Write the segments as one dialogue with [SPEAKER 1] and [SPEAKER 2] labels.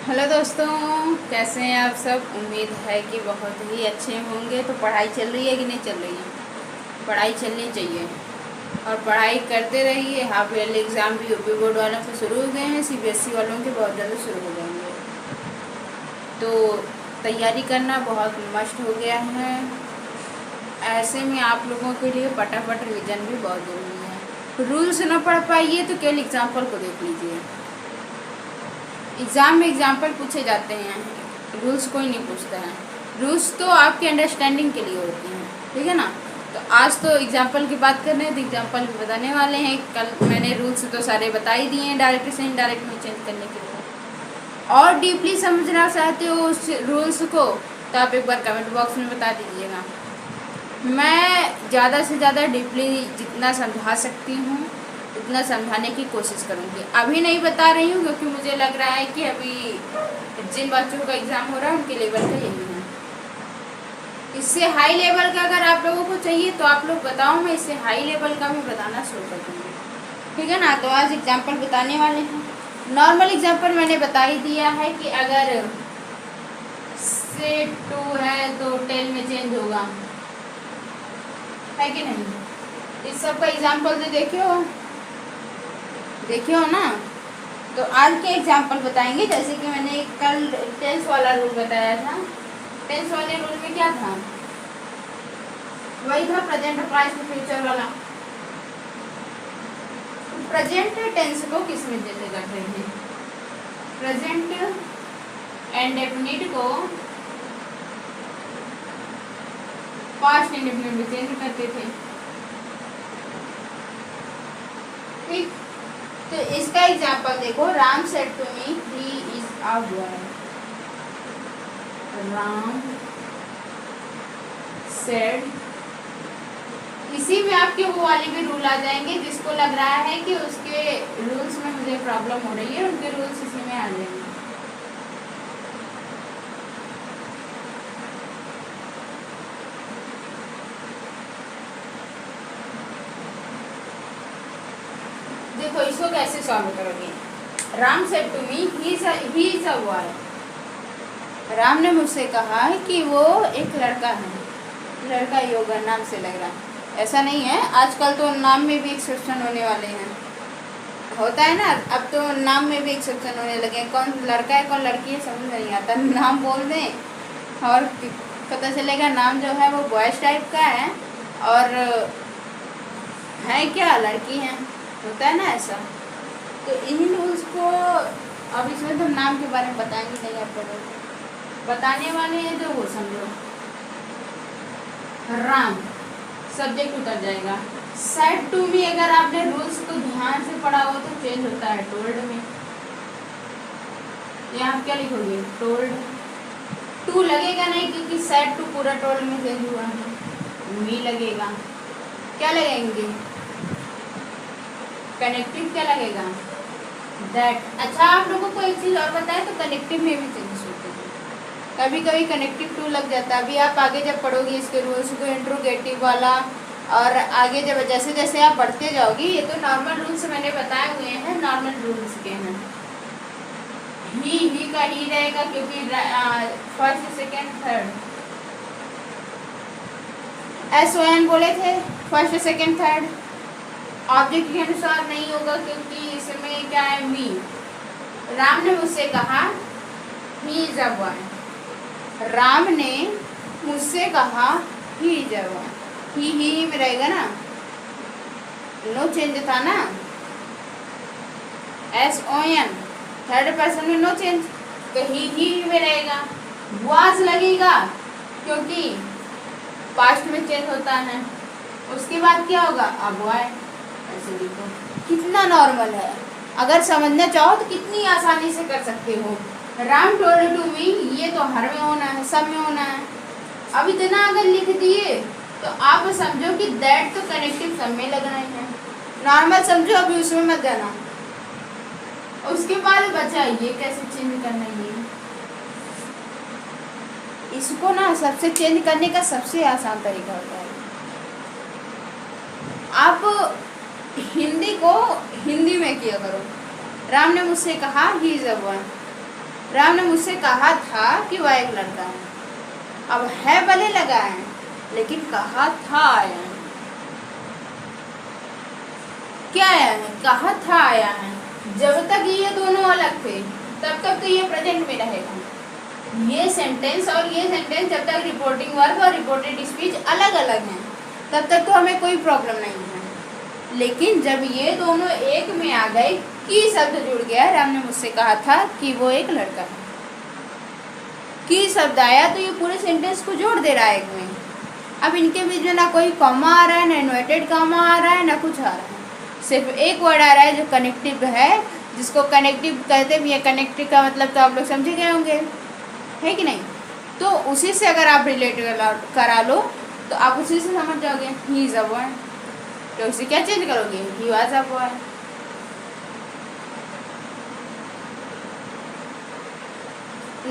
[SPEAKER 1] Hello दोस्तों, कैसे हैं आप सब। उम्मीद है कि बहुत ही अच्छे होंगे। तो पढ़ाई चल रही है कि नहीं चल रही है। पढ़ाई चलनी चाहिए और पढ़ाई करते रहिए। हाफ ईयरली एग्ज़ाम भी यूपी बोर्ड वालों के शुरू हो गए हैं, सीबीएसई वालों के बहुत जल्द शुरू हो जाएंगे। तो तैयारी करना बहुत मस्ट हो गया है। ऐसे में आप लोगों के लिए फटाफट रिवीजन भी बहुत ज़रूरी है। रूल्स न पढ़ पाइए तो केवल एग्जाम्पल को देख लीजिए। एग्ज़ाम में एग्जाम्पल पूछे जाते हैं, रूल्स कोई नहीं पूछता है। रूल्स तो आपके अंडरस्टैंडिंग के लिए होते हैं, ठीक है ना। तो आज तो एग्जाम्पल की बात कर रहे हैं, तो एग्जाम्पल भी बताने वाले हैं। कल मैंने रूल्स तो सारे बता ही दिए हैं, डायरेक्ट से इनडायरेक्ट में चेंज करने के लिए। और डीपली समझना चाहते हो उस रूल्स को तो आप एक बार कमेंट बॉक्स में बता दीजिएगा। मैं ज़्यादा से ज़्यादा डीपली जितना समझा सकती हूँ उतना समझाने की कोशिश करूँगी। अभी नहीं बता रही हूँ क्योंकि मुझे लग रहा है कि अभी जिन बच्चों का एग्ज़ाम हो रहा है उनके लेवल का यही है। इससे हाई लेवल का अगर आप लोगों को चाहिए तो आप लोग बताओ, मैं इससे हाई लेवल का भी बताना शुरू कर दूँगी, ठीक है ना। तो आज एग्जाम्पल बताने वाले हैं। नॉर्मल एग्जाम्पल मैंने बता ही दिया है कि अगर सेट 2 है तो टेल में चेंज होगा, है कि नहीं। इस सब का एग्जाम्पल तो देखियो ना। तो आज के एग्जाम्पल बताएंगे। जैसे कि मैंने कल टेंस वाला रूल बताया था। टेंस वाले रूल में क्या था, वही था प्रेजेंट पास्ट फ्यूचर वाला। प्रेजेंट टेंस को किस में जैसे कर रहे हैं, प्रेजेंट एंड डेफिनिट को पास्ट इंडेफिनिट में चेंज करते थे, ठीक। तो इसका एग्जाम्पल देखो, Ram said to me he is a boy. Ram said, इसी में आपके वो वाले भी रूल आ जाएंगे जिसको लग रहा है कि उसके रूल्स में मुझे प्रॉब्लम हो रही है, उनके रूल्स इसी में आ जाएंगे। देखो इसको कैसे सॉल्व करोगे। Ram said to me he is a boy. Ram ने मुझसे कहा है कि वो एक लड़का है। लड़का ही होगा, नाम से लग रहा है। ऐसा नहीं है, आजकल तो नाम में भी एक्सेप्शन होने वाले हैं। होता है ना, अब तो नाम में भी एक्सेप्शन होने लगे हैं। कौन लड़का है कौन लड़की है समझ नहीं आता, नाम बोल दें और पता चलेगा नाम जो है वो बॉयज टाइप का है और है क्या लड़की है। होता है ना ऐसा। तो इन्हीं रूल्स को अब इसमें तो नाम के बारे में बताएंगे नहीं, आप लोग बताने वाले हैं जो वो समझो। राम सब्जेक्ट उतर जाएगा। सेड टू मी अगर आपने रूल्स को ध्यान से पढ़ा हो तो चेंज होता है टोल्ड में। यहाँ आप क्या लिखोगे, टोल्ड। टू लगेगा नहीं क्योंकि सेड टू पूरा टोल्ड में चेंज हुआ है। मी लगेगा, क्या लगेंगे, कनेक्टिव क्या लगेगा, दैट। अच्छा आप लोगों को एक चीज़ और बताएं तो कनेक्टिव में भी चेंजेस होते हैं। कभी कभी कनेक्टिव टू लग जाता है। अभी आप आगे जब पढ़ोगे इसके रूल्स को, इंट्रोगेटिव वाला, और आगे जब जैसे जैसे आप बढ़ते जाओगे, ये तो नॉर्मल रूल्स मैंने बताए हुए हैं, नॉर्मल रूल्स के हैं। ही का ही रहेगा क्योंकि फर्स्ट सेकेंड थर्ड SON बोले थे, फर्स्ट सेकेंड थर्ड। ऑब्जेक्ट के अनुसार नहीं होगा क्योंकि इसमें क्या है, मी। राम ने मुझसे कहा ही इज अ बॉय। राम ने मुझसे कहा ही इज अ बॉय। ही में रहेगा ना, नो चेंज था ना, SON थर्ड पर्सन में नो चेंज, तो ही में रहेगा। वाज लगेगा क्योंकि पास्ट में चेंज होता है। उसके बाद क्या होगा, अब बॉय। ऐसे देखो कितना नॉर्मल है। अगर समझना चाहो तो कितनी आसानी से कर सकते हो। राम टोल्ड टू मी, ये तो हर में होना है, सब में होना है। अब इतना अगर लिख दिए तो आप समझो कि दैट तो कनेक्टिव सब में लगना ही है। नॉर्मल समझो, अभी उसमें मत जाना। उसके बाद बचा ये कैसे चेंज करना है। इसको ना सबसे चेंज करने का सबसे आसान तरीका होता है, आप हिंदी को हिंदी में किया करो। राम ने मुझसे कहा ही इज अ बॉय, राम ने मुझसे कहा था कि वह एक लड़का है। अब है भले लगा है, लेकिन कहा था आया है। क्या आया है? कहा था आया है। जब तक ये दोनों अलग थे तब तक तो ये प्रेजेंट में रहेगा। ये सेंटेंस और ये सेंटेंस जब तक रिपोर्टिंग वर्ब और रिपोर्टेड स्पीच अलग अलग हैं तब तक तो हमें कोई प्रॉब्लम नहीं है। लेकिन जब ये दोनों एक में आ गए, की शब्द जुड़ गया, राम ने मुझसे कहा था कि वो एक लड़का है, की शब्द आया तो ये पूरे सेंटेंस को जोड़ दे रहा है एक में। अब इनके बीच में ना कोई कॉमा आ रहा है, ना इन्वर्टेड कॉमा आ रहा है, ना कुछ आ रहा है, सिर्फ एक वर्ड आ रहा है जो कनेक्टिव है, जिसको कनेक्टिव कहते भी है। कनेक्टिव का मतलब तो आप लोग समझे गए होंगे, है कि नहीं? तो उसी से अगर आप रिलेट करा लो तो आप उसी से समझ जाओगे। ही इज अ बॉय, तो उसे क्या चेंज करोगे? He was a boy.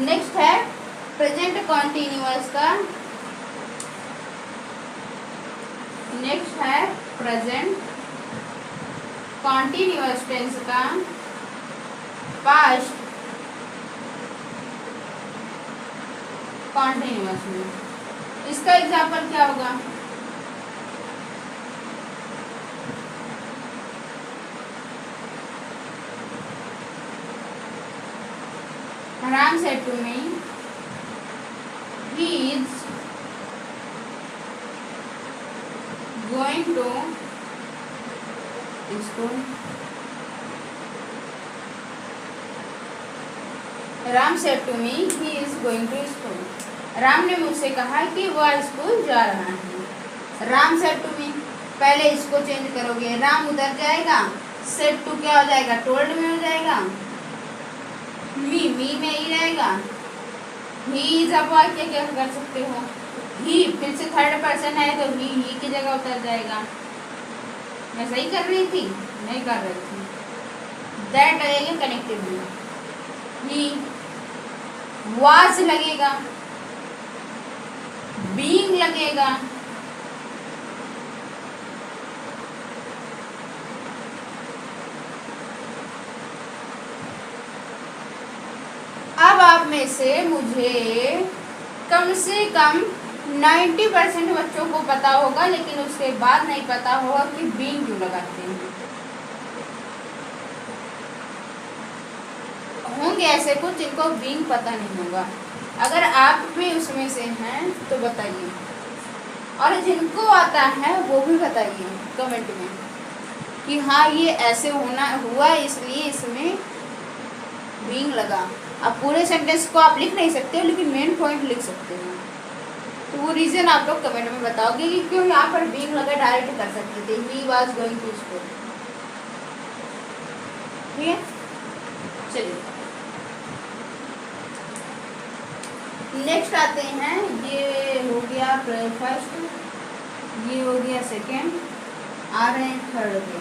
[SPEAKER 1] Next है प्रेजेंट कॉन्टिन्यूअस का। नेक्स्ट है प्रेजेंट कॉन्टिन्यूअस टेंस का पास्ट कॉन्टिन्यूअस में। इसका एग्जाम्पल क्या होगा? Ram said to me, he is going to school. Ram said to me, he is going to school. Ram ने मुझसे कहा कि वह स्कूल जा रहा है। राम said to me, पहले इसको चेंज करोगे, राम उधर जाएगा, said to क्या हो जाएगा? told में हो जाएगा। मी में ही रहेगा। ही इज अ बॉय के क्या कर सकते हो? ही फिर से थर्ड पर्सन है तो ही की जगह उतर जाएगा। मैं सही कर रही थी? नहीं कर रही थी। दैट लगेगा कनेक्टिव में। ही वाज लगेगा, बीइंग लगेगा, अब आप में से मुझे कम से कम 90% बच्चों को पता होगा, लेकिन उसके बाद नहीं पता होगा कि बीइंग क्यों लगाते हैं। होंगे ऐसे कुछ जिनको बीइंग पता नहीं होगा। अगर आप भी उसमें से हैं तो बताइए, और जिनको आता है वो भी बताइए कमेंट में कि हाँ ये ऐसे हुआ इसलिए इसमें बीइंग लगा। अब पूरे सेंटेंस को आप लिख नहीं सकते हो, लेकिन मेन पॉइंट लिख सकते हो। तो वो रीज़न आप लोग कमेंट में बताओगे कि क्यों यहाँ पर बीइंग लगा डायरेक्ट कर सकते थे। He was going to school. ठीक है, चलिए नेक्स्ट आते हैं। ये हो गया फर्स्ट, ये हो गया सेकेंड, आ रहे हैं थर्ड पे।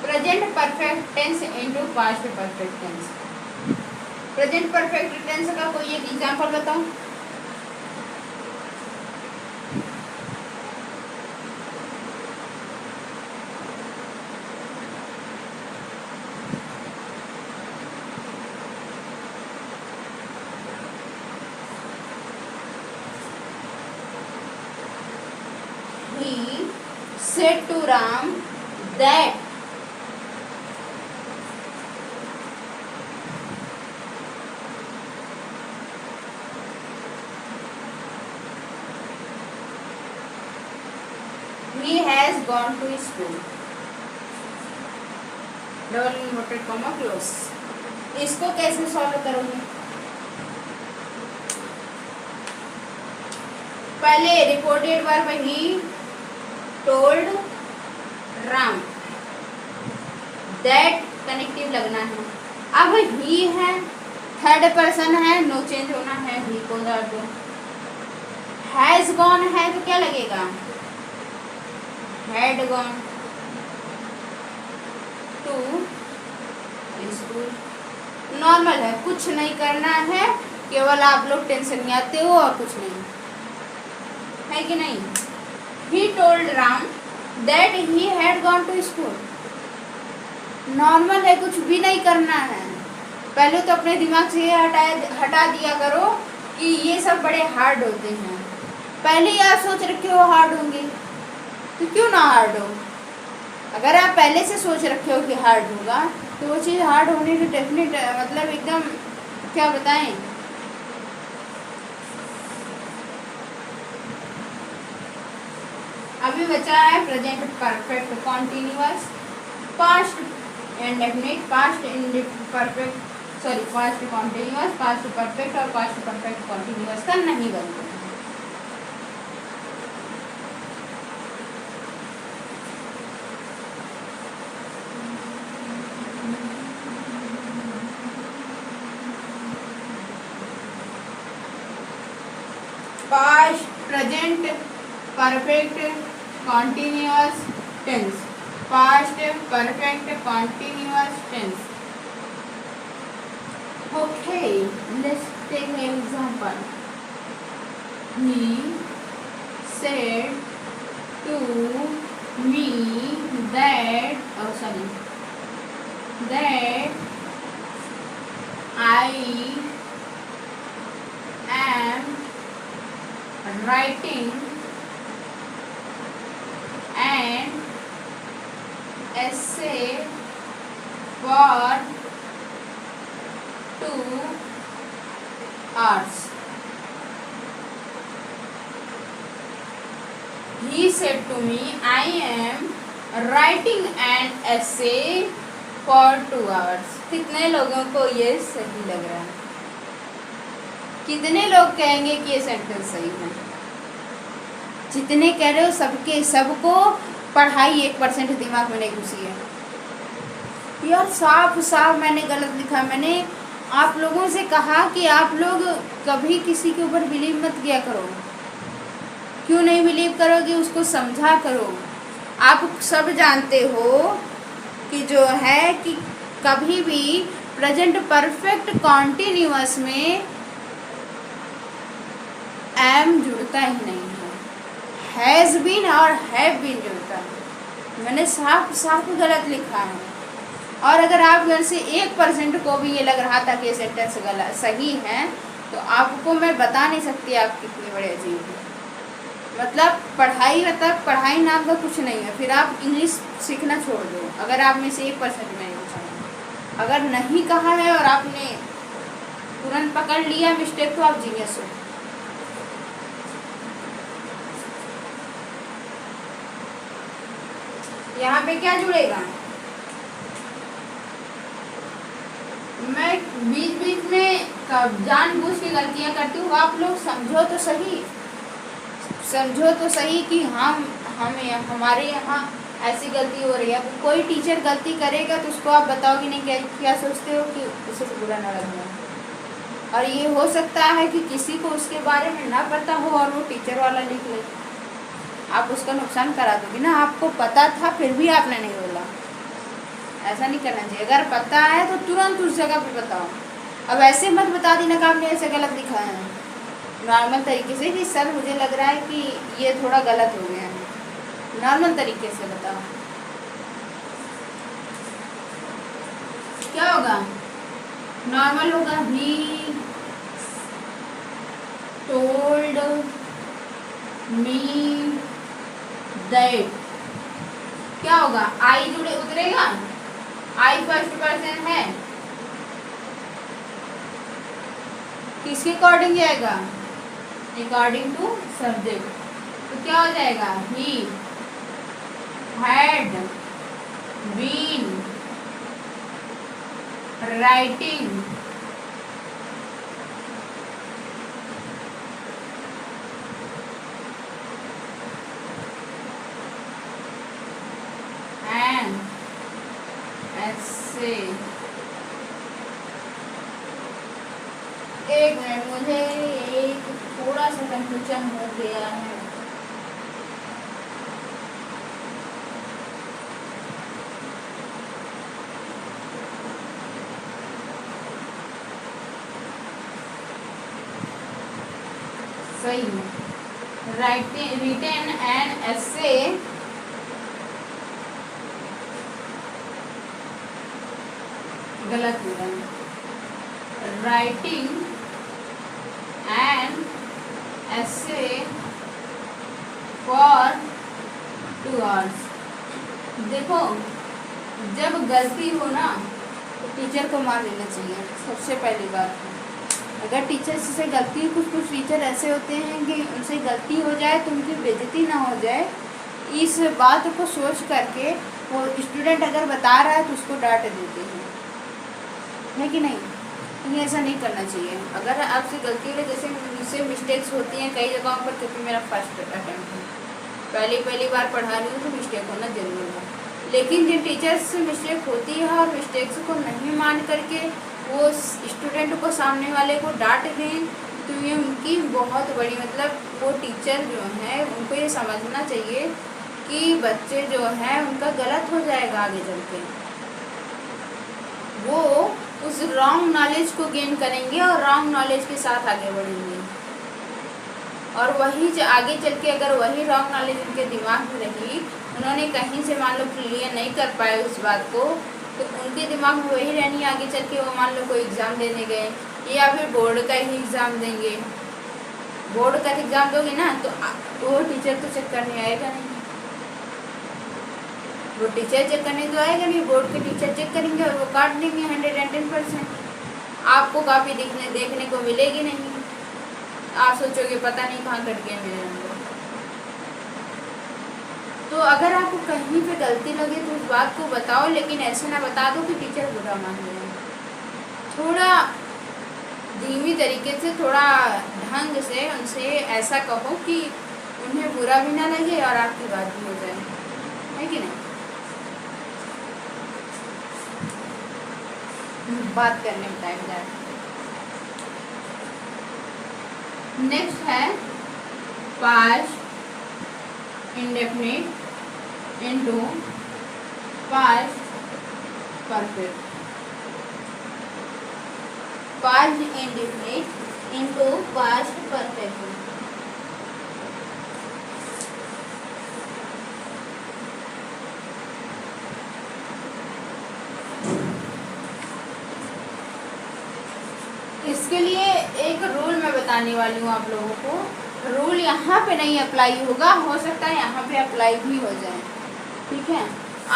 [SPEAKER 1] Present perfect tense into past perfect tense. Present perfect tense का कोई एक एग्जांपल बताओ। He said to Ram that he has gone to school. Double inverted comma close. इसको कैसे सॉल्व करोगे? पहले reported verb he told Ram, that connective लगना है। अब ही है, थर्ड पर्सन है, नो चेंज होना है, ही को दो। हैज गॉन है तो क्या लगेगा? Had gone to school. Normal है, कुछ नहीं करना है, केवल आप लोग टेंशन में आते हो और कुछ नहीं है कि नहीं। He told Ram that he had gone to school. Normal है, कुछ भी नहीं करना है। पहले तो अपने दिमाग से ये हटा दिया करो कि ये सब बड़े हार्ड होते हैं। पहले ही आप सोच रखे हो हार्ड होंगे, तो क्यों ना हार्ड हो। अगर आप पहले से सोच रखे हो कि हार्ड होगा तो वो चीज़ हार्ड होने की डेफिनेट मतलब एकदम क्या बताएं। अभी बचा है present perfect continuous, past indefinite, past perfect sorry past continuous, past perfect और पास्ट परफेक्ट कॉन्टिन्यूअस का नहीं बनता। Past present perfect continuous tense, past perfect continuous tense. Okay, let's take an example. He said to me that that I am writing an essay for 2 hours. He said to me, I am writing an essay for 2 hours. कितने लोगों को ये सही लग रहा है? कितने लोग कहेंगे कि ये सेंटेंस सही है? जितने कह रहे हो सबको पढ़ाई 1% दिमाग में नहीं घुसी है। यार साफ साफ मैंने गलत लिखा। मैंने आप लोगों से कहा कि आप लोग कभी किसी के ऊपर बिलीव मत किया करो। क्यों नहीं बिलीव करोगे? उसको समझा करो। आप सब जानते हो कि जो है कि कभी भी प्रेजेंट परफेक्ट कॉन्टिन्यूअस में एम जुड़ता ही नहीं है, हैज़ बीन और हैव बीन जुड़ता है। मैंने साफ साफ गलत लिखा है। और अगर आप घर से 1% को भी ये लग रहा था कि ये सेंटेंस गलत सही है तो आपको मैं बता नहीं सकती आप कितने बड़े अजीब हैं। मतलब पढ़ाई नाम का कुछ नहीं है। फिर आप इंग्लिश सीखना छोड़ दो अगर आप में से 1% में नहीं कहा। अगर नहीं कहा है और आपने तुरंत पकड़ लिया मिस्टेक तो आप जीनियस हो। यहाँ पे क्या जुड़ेगा? मैं बीच बीच में जानबूझ के गलतियाँ करती हूँ। आप लोग समझो तो सही कि हमारे यहाँ ऐसी गलती हो रही है। कोई टीचर गलती करेगा तो उसको आप बताओगे नहीं क्या सोचते हो कि उसे बुरा ना लगे। और ये हो सकता है कि किसी को उसके बारे में ना पता हो और वो टीचर वाला लिख ले, आप उसका नुकसान करा दोगे ना। आपको पता था फिर भी आपने नहीं बोला, ऐसा नहीं करना चाहिए। अगर पता है तो तुरंत उस जगह पे बताओ। अब ऐसे मत बता देना कि आपने ऐसे गलत लिखा है। नॉर्मल तरीके से कि सर मुझे लग रहा है कि ये थोड़ा गलत हो गया है, नॉर्मल तरीके से बताओ। क्या होगा? नॉर्मल होगा ही टोल्ड मी दैट। क्या होगा? आई जुड़े उतरेगा। आई फर्स्ट पर्सन है, किसके अकॉर्डिंग जाएगा? According to subject. तो क्या हो जाएगा? He had been writing an ऐसे। एक मिनट, मुझे एक थोड़ा सा कंफ्यूजन हो गया है। सही है। राइटिंग रिटन एन एसे गलत हो रहा है। Writing an essay for 2 hours। देखो, जब गलती हो ना तो टीचर को मान लेना चाहिए, सबसे पहली बात। अगर टीचर से गलती, कुछ टीचर ऐसे होते हैं कि उनसे गलती हो जाए तो उनकी बेइज्जती ना हो जाए, इस बात को सोच करके वो स्टूडेंट अगर बता रहा है तो उसको डांट देते हैं, है कि नहीं? ये ऐसा नहीं करना चाहिए। अगर आपसे गलती हो, जैसे मुझसे मिस्टेक्स होती हैं कई जगहों पर, क्योंकि मेरा फर्स्ट अटेम्प्ट है, पहली बार पढ़ा रही हूँ तो मिस्टेक होना जरूर है। लेकिन जिन टीचर्स से मिस्टेक होती है और मिस्टेक्स को नहीं मान करके वो स्टूडेंट को, सामने वाले को डांट दें, तो ये उनकी बहुत बड़ी, मतलब वो टीचर जो है उनको ये समझना चाहिए कि बच्चे जो हैं उनका गलत हो जाएगा आगे चल के। वो उस रॉन्ग नॉलेज को गेन करेंगे और रॉन्ग नॉलेज के साथ आगे बढ़ेंगे, और वही आगे चल के अगर वही रॉन्ग नॉलेज उनके दिमाग में रही, उन्होंने कहीं से मान लो क्लियर नहीं कर पाए उस बात को, तो उनके दिमाग में वही रहनी आगे चल के। वो मान लो कोई एग्ज़ाम देने गए या फिर बोर्ड का ही एग्ज़ाम देंगे, बोर्ड का एग्ज़ाम दोगे ना तो वो टीचर तो चेक करने आएगा नहीं, वो टीचर चेक करने तो आएगा नहीं, बोर्ड के टीचर चेक करेंगे और वो काट देंगे 110%। आपको काफ़ी देखने को मिलेगी नहीं, आप सोचोगे पता नहीं कहाँ कट गए मेरे नंबर। तो अगर आपको कहीं पे गलती लगे तो उस बात को बताओ, लेकिन ऐसे ना बता दो कि टीचर बुरा मान ले। थोड़ा धीमी तरीके से, थोड़ा ढंग से उनसे ऐसा कहो कि उन्हें बुरा भी ना लगे और आपकी बात भी हो जाए, है कि नहीं? बात करने में टाइम जाए। नेक्स्ट है past indefinite into past perfect. Past indefinite into past perfect. इसके लिए एक रूल मैं बताने वाली हूँ आप लोगों को। रूल यहाँ पे नहीं अप्लाई होगा, हो सकता है यहाँ पे अप्लाई भी हो जाए, ठीक है?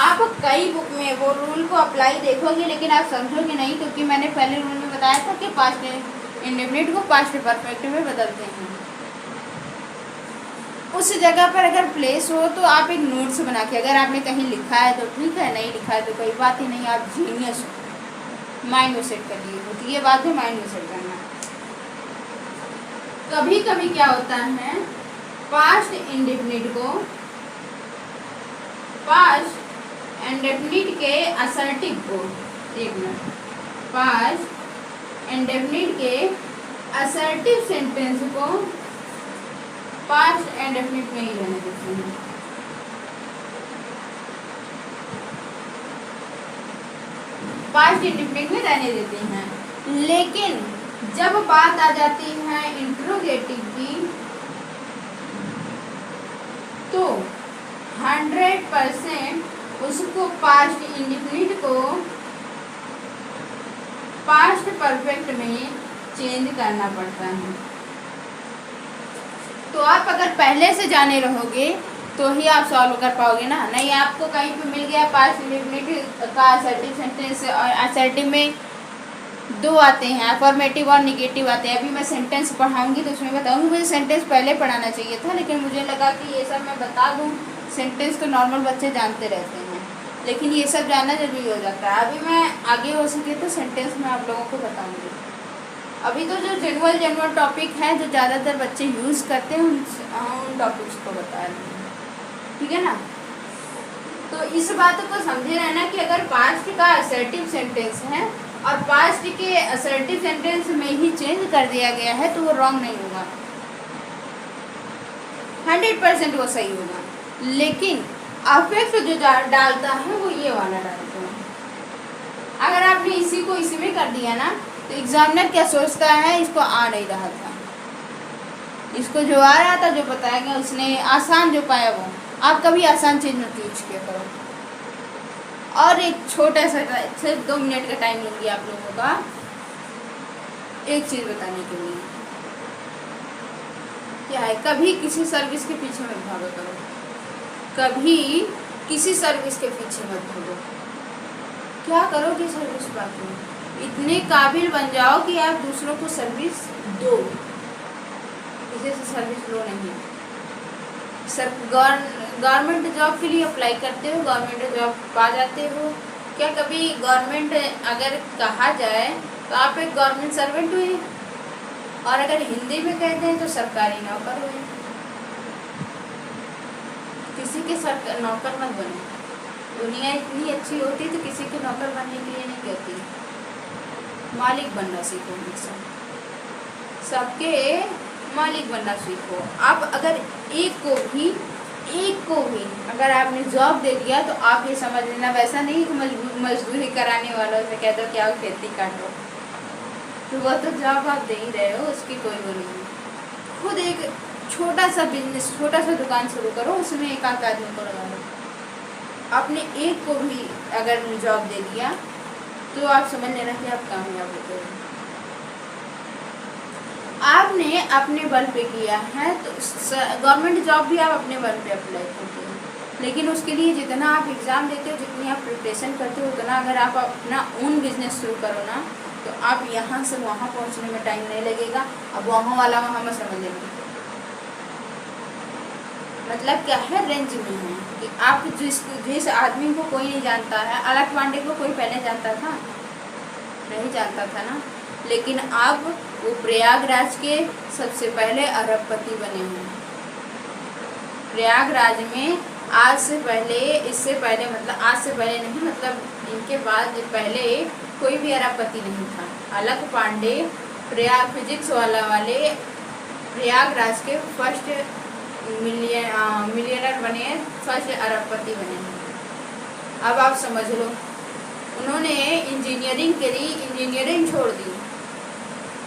[SPEAKER 1] आप कई बुक में वो रूल को अप्लाई देखोगे लेकिन आप समझोगे नहीं, क्योंकि मैंने पहले रूल में बताया था कि पास्ट इंडेफिनिट को पास्ट परफेक्ट में बदलते हैं। उस जगह पर अगर प्लेस हो तो आप एक नोट्स बना के, अगर आपने कहीं लिखा है तो ठीक है, नहीं लिखा है तो कोई बात ही नहीं, आप जीनियस हो, माइंड में सेट कर लिए होती ये बात है, माइंड में सेट करना। कभी कभी क्या होता है, पास्ट इंडेफिनिट को, पास्ट इंडेफिनिट के असर्टिव को, एक मिनट, पास्ट इंडेफिनिट के असर्टिव सेंटेंस को पास्ट इंडेफिनिट में ही रहने देते हैं। पास्ट इंडेफिनिट में रहने देते हैं, लेकिन जब बात आ जाती है इंट्रोगेटिव की तो 100% उसको पास्ट इंडेफिनिट को पास्ट परफेक्ट में चेंज करना पड़ता है। तो आप अगर पहले से जाने रहोगे तो ही आप सॉल्व कर पाओगे ना, नहीं आपको कहीं पे मिल गया पास्ट इंडेफिनिट का असर्टिव सेंटेंस, और असर्टिव में 2 आते हैं, अफर्मेटिव और निगेटिव आते हैं। अभी मैं सेंटेंस पढ़ाऊंगी तो उसमें बताऊंगी, मुझे सेंटेंस पहले पढ़ाना चाहिए था, लेकिन मुझे लगा कि ये सब मैं बता दूं, सेंटेंस तो नॉर्मल बच्चे जानते रहते हैं, लेकिन ये सब जानना जरूरी हो जाता है। अभी मैं आगे हो सके तो सेंटेंस में आप लोगों को बताऊँगी। अभी तो जो जनरल टॉपिक है जो ज़्यादातर बच्चे यूज़ करते हैं उन टॉपिक्स को बता रही हूँ, ठीक है ना? तो इस बात को समझे रहना कि अगर पास्ट का असर्टिव सेंटेंस है और पास्ट के असर्टिव सेंटेंस में ही चेंज कर दिया गया है तो वो रॉन्ग नहीं होगा, 100% वो सही होगा, लेकिन अफेक्ट जो डालता है वो ये वाला डालता है। अगर आपने इसी को इसी में कर दिया ना तो एग्जामिनर क्या सोचता है, इसको आ नहीं रहा था, इसको जो आ रहा था, जो बताया गया, उसने आसान जो पाया वो। आप कभी आसान चीज़ मत यूज किया करो। और एक छोटा सा, सिर्फ 2 मिनट का टाइम लूँगी आप लोगों का एक चीज़ बताने के लिए। क्या है, कभी किसी सर्विस के पीछे मत भागो करो, कभी किसी सर्विस के पीछे मत भागो। क्या करोगे सर्विस बाकी, इतने काबिल बन जाओ कि आप दूसरों को सर्विस दो, किसी से सर्विस लो नहीं। सर गवर्नमेंट जॉब के लिए अप्लाई करते हो, गवर्नमेंट जॉब पा जाते हो। क्या कभी गवर्नमेंट अगर कहा जाए तो आप एक गवर्नमेंट सर्वेंट हुए, और अगर हिंदी में कहते हैं तो सरकारी नौकर हुए। किसी के नौकर मत बनो। दुनिया इतनी अच्छी होती तो किसी के नौकर बनने के लिए नहीं कहती, मालिक बनना सीखो। हमेशा सबके मालिक बनना सीखो। आप अगर एक को भी अगर आपने जॉब दे दिया तो आप ये समझ लेना, वैसा नहीं कि मजदूरी कराने वालों से कह दो कि आओ खेती काटो, तो वह तो जॉब आप दे ही रहे हो, उसकी कोई वो नहीं। खुद एक छोटा सा बिजनेस, छोटा सा दुकान शुरू करो, उसमें एक आध आदमी को लगा लो। आपने एक को भी अगर जॉब दे दिया तो आप समझ लेना कि आप कामयाब होते हो। आपने अपने बल पे किया है तो गवर्नमेंट जॉब भी आप अपने बल पे अप्लाई करते हो, लेकिन उसके लिए जितना आप एग्ज़ाम देते हो, जितनी आप प्रिपरेशन करते हो, उतना अगर आप अपना ओन बिजनेस शुरू करो ना, तो आप यहाँ से वहाँ पहुँचने में टाइम नहीं लगेगा। अब वहाँ वाला वहाँ में समझ लेंगे। मतलब क्या है, रेंज में है कि आप जिस आदमी को कोई नहीं जानता है, अलख पांडे को कोई पहले जानता था? नहीं जानता था ना, लेकिन अब वो प्रयागराज के सबसे पहले अरबपति बने हैं। प्रयागराज में आज से पहले, इससे पहले, मतलब आज से पहले नहीं, मतलब इनके बाद पहले कोई भी अरबपति नहीं था। अलख पांडे फिजिक्स वाले प्रयागराज के फर्स्ट मिलियनर बने, फर्स्ट अरबपति बने हैं। अब आप समझ लो, उन्होंने इंजीनियरिंग करी, इंजीनियरिंग छोड़ दी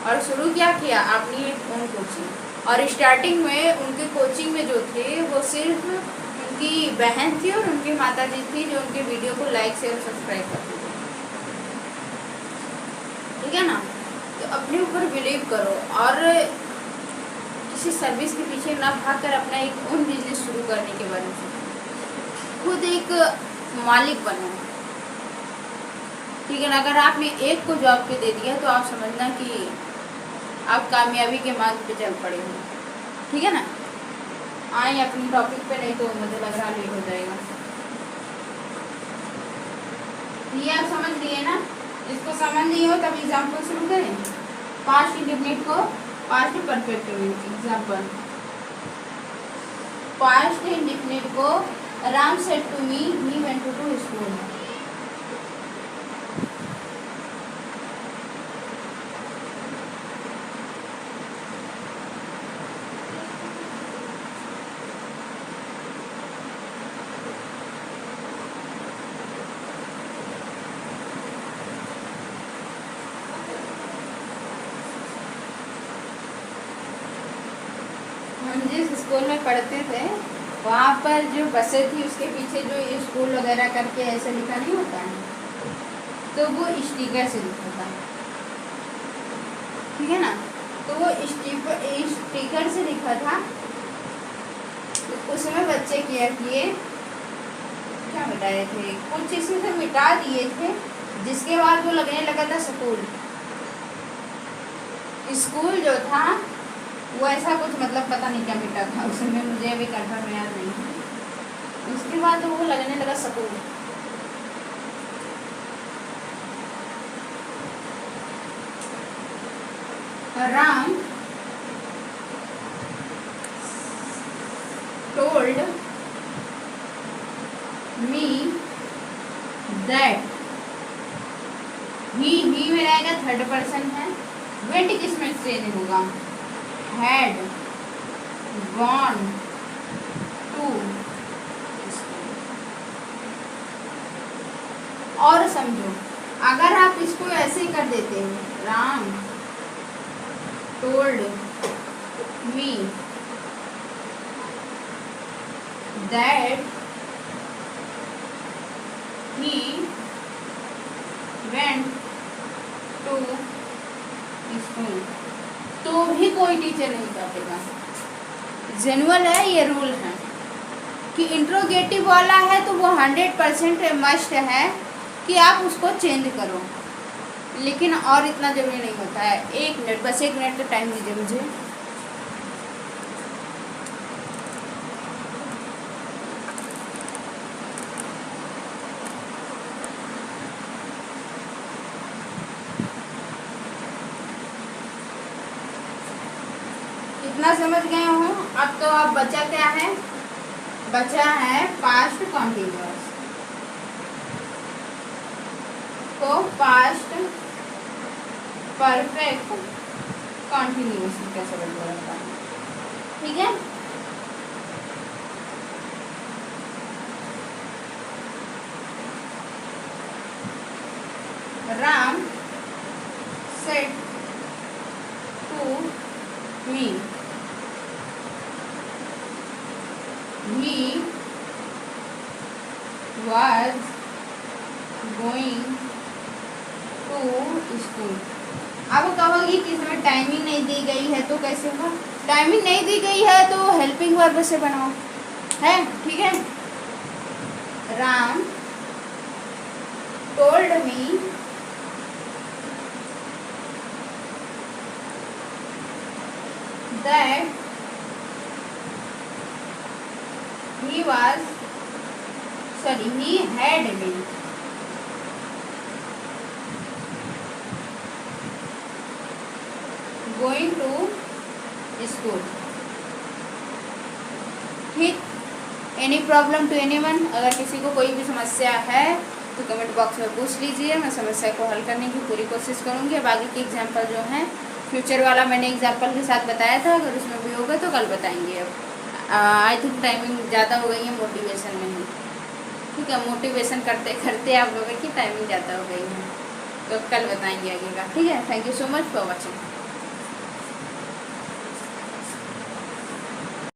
[SPEAKER 1] और शुरू क्या किया, अपनी एक ओन कोचिंग। और स्टार्टिंग में उनके कोचिंग में जो थे वो सिर्फ उनकी बहन थी और उनकी माता जी थी, जो उनके वीडियो को लाइक शेयर सब्सक्राइब करती थी। ठीक है ना। तो अपने ऊपर बिलीव करो और किसी सर्विस के पीछे ना भागकर अपना एक ओन बिजनेस शुरू करने के बारे में खुद एक मालिक बनो। ठीक है ना। अगर आपने एक को जॉब पे दे दिया तो आप समझना कि आप कामयाबी के मार्ग पे चल पड़े हो। ठीक है ना। आए अपनी टॉपिक पे, नहीं तो मुझे लग रहा लेट हो जाएगा। ये आप समझ लिए ना। इसको समझ लिए हो तब एग्जाम्पल शुरू करें। पास्ट इंडेफिनिट को past perfect example. Past indefinite को Ram said to me he went to school. हम जिस स्कूल में पढ़ते थे वहाँ पर जो बसें थी उसके पीछे जो ये स्कूल वगैरह करके ऐसे लिखा नहीं होता है, तो वो स्टिकर से लिखा था। ठीक है ना। तो वो स्टिकर से लिखा था। तो उसमें बच्चे क्या किए, क्या मिटाए थे, कुछ इसमें से मिटा दिए थे, जिसके बाद वो लगने लगा था स्कूल। स्कूल जो था वो ऐसा कुछ, मतलब पता नहीं क्या मिटा था उसमें, मुझे अभी कंफर्म याद नहीं है। उसके बाद वो लगने लगा school. Ram told me that he में रहेगा, थर्ड पर्सन है। वेंट किसमें चेंज होगा, had gone to और समझो, अगर आप इसको ऐसे ही कर देते हो, Ram told me that he went to school, तो भी कोई टीचर नहीं काटेगा। जेनुअल है, ये रूल है कि इंट्रोगेटिव वाला है तो वो 100% मस्ट है कि आप उसको चेंज करो, लेकिन और इतना जरूरी नहीं होता है। 1 मिनट, बस 1 मिनट का टाइम दीजिए मुझे। इतना समझ गए हो? अब तो अब बचा क्या है? बचा है पास्ट कॉन्टिन्यूअस। तो पास्ट परफेक्ट कॉन्टिन्यूअस कैसे बनता है, ठीक है? Ram said to me he was going to school। अब कहोगी कि इसमें टाइमिंग नहीं दी गई है तो कैसे होगा? टाइमिंग नहीं दी गई है तो हेल्पिंग वर्ब से बनाओ, है ठीक है। Ram told me that he had been going to school। ठीक, एनी प्रॉब्लम टू एनीवन? अगर किसी को कोई भी समस्या है तो कमेंट बॉक्स में पूछ लीजिए, मैं समस्या को हल करने की पूरी कोशिश करूंगी। अब आगे की एग्जाम्पल जो है, फ्यूचर वाला मैंने एग्जाम्पल के साथ बताया था, अगर उसमें भी होगा तो कल बताएंगे। अब आई थिंक टाइमिंग ज़्यादा हो गई है मोटिवेशन में ही, ठीक है? मोटिवेशन करते करते आप लोगों की टाइमिंग ज़्यादा हो गई है, तो कल बताएंगे आगे का, ठीक है? Thank you so much for watching.